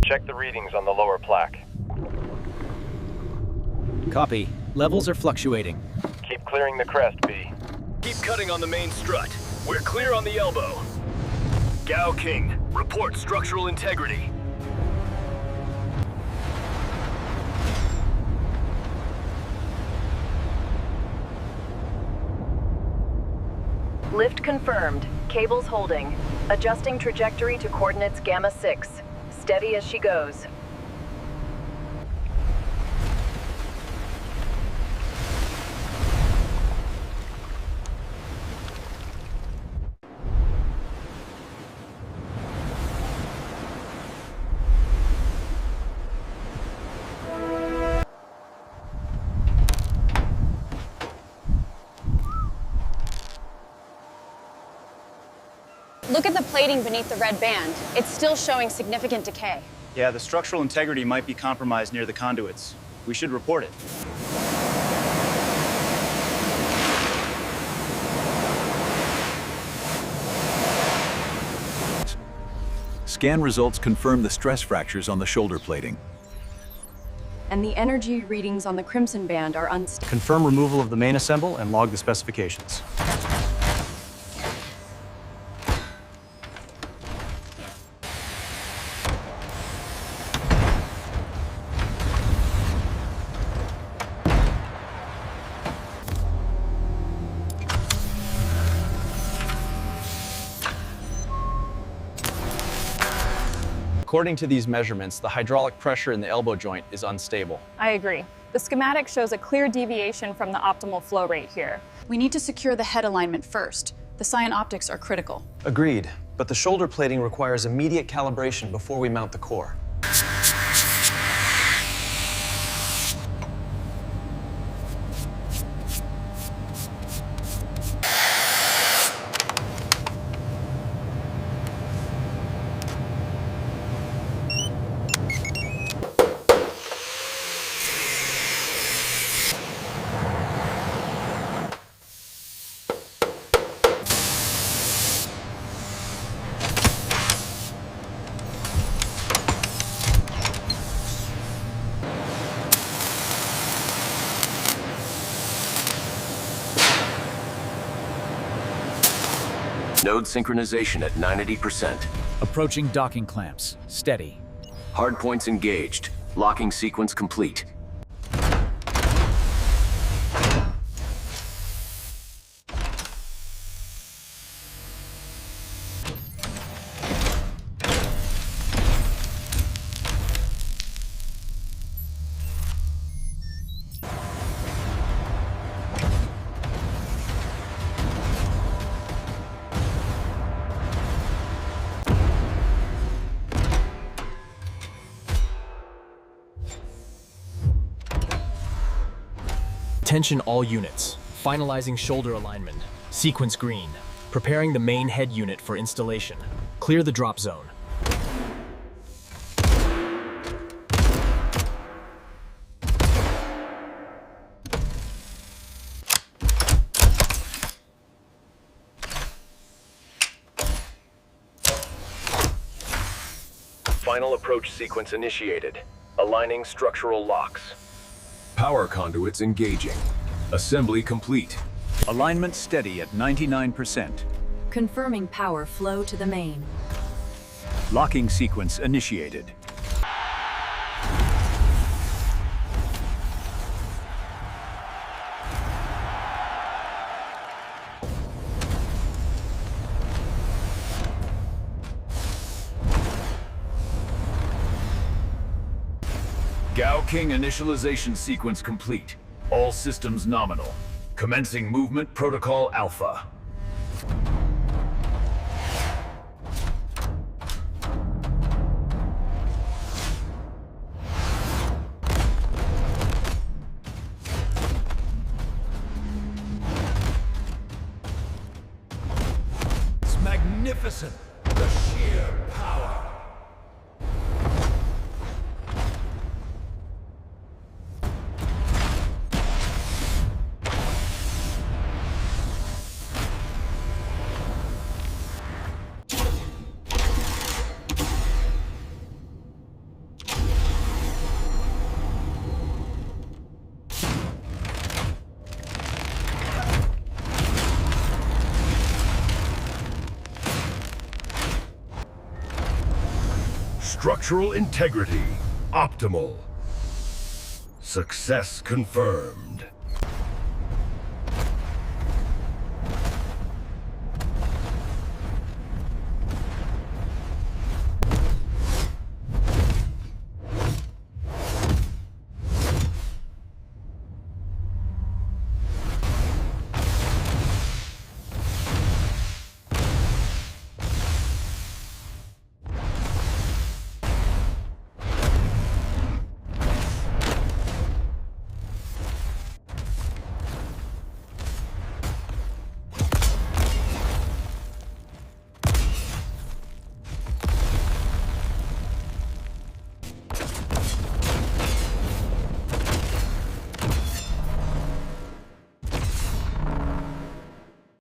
Check the readings on the lower plaque. Copy. Levels are fluctuating. Keep clearing the crest, B. Keep cutting on the main strut. We're clear on the elbow. Gaoking, report structural integrity. Lift confirmed. Cables holding. Adjusting trajectory to coordinates Gamma 6. Steady as she goes. Look at the plating beneath the red band. It's still showing significant decay. Yeah, the structural integrity might be compromised near the conduits. We should report it. Scan results confirm the stress fractures on the shoulder plating. And the energy readings on the crimson band are unstable. Confirm removal of the main assemble and log the specifications. According to these measurements, the hydraulic pressure in the elbow joint is unstable. I agree. The schematic shows a clear deviation from the optimal flow rate here. We need to secure the head alignment first. The Scion optics are critical. Agreed, but the shoulder plating requires immediate calibration before we mount the core. Node synchronization at 90%. Approaching docking clamps. Steady. Hardpoints engaged. Locking sequence complete. Attention all units. Finalizing shoulder alignment. Sequence green. Preparing the main head unit for installation. Clear the drop zone. Final approach sequence initiated. Aligning structural locks. Power conduits engaging. Assembly complete. Alignment steady at 99%. Confirming power flow to the main. Locking sequence initiated. Gaoking initialization sequence complete. All systems nominal. Commencing movement protocol alpha. It's magnificent. The sheer power. Structural integrity optimal. Success confirmed.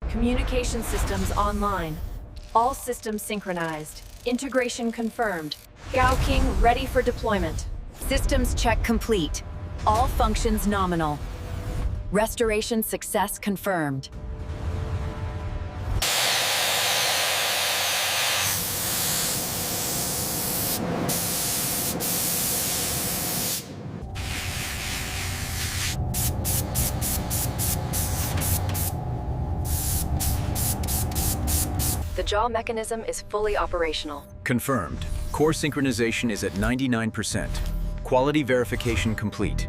Communication systems online. All systems synchronized. Integration confirmed. Gaoking ready for deployment. Systems check complete. All functions nominal. Restoration success confirmed. The jaw mechanism is fully operational. Confirmed. Core synchronization is at 99%. Quality verification complete.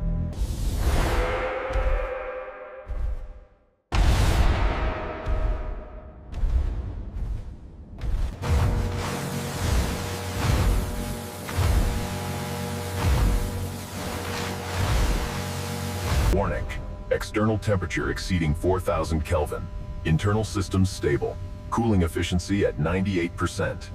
Warning. External temperature exceeding 4,000 Kelvin. Internal systems stable. Cooling efficiency at 98%.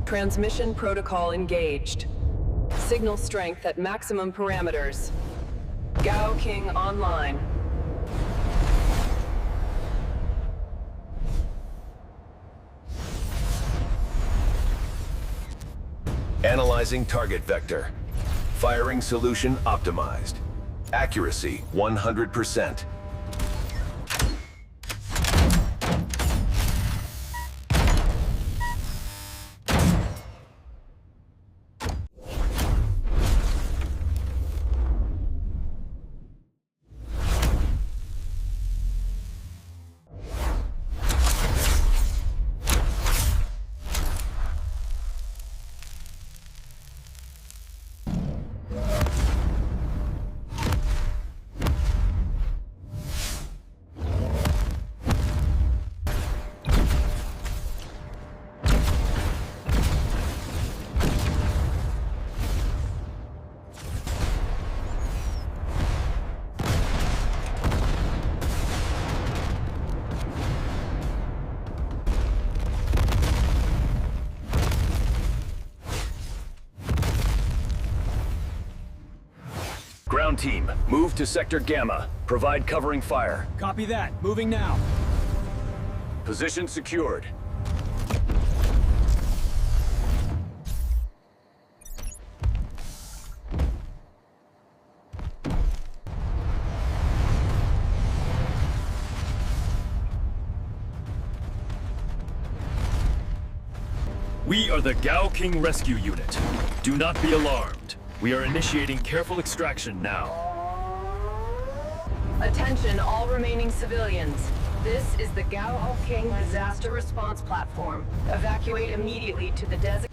Transmission protocol engaged. Signal strength at maximum parameters. Gaoking online. Analyzing target vector. Firing solution optimized. Accuracy 100%. Ground team, move to Sector Gamma. Provide covering fire. Copy that. Moving now. Position secured. We are the Gaoking Rescue Unit. Do not be alarmed. We are initiating careful extraction now. Attention all remaining civilians. This is the Gaoking Disaster Response Platform. Evacuate immediately to the designated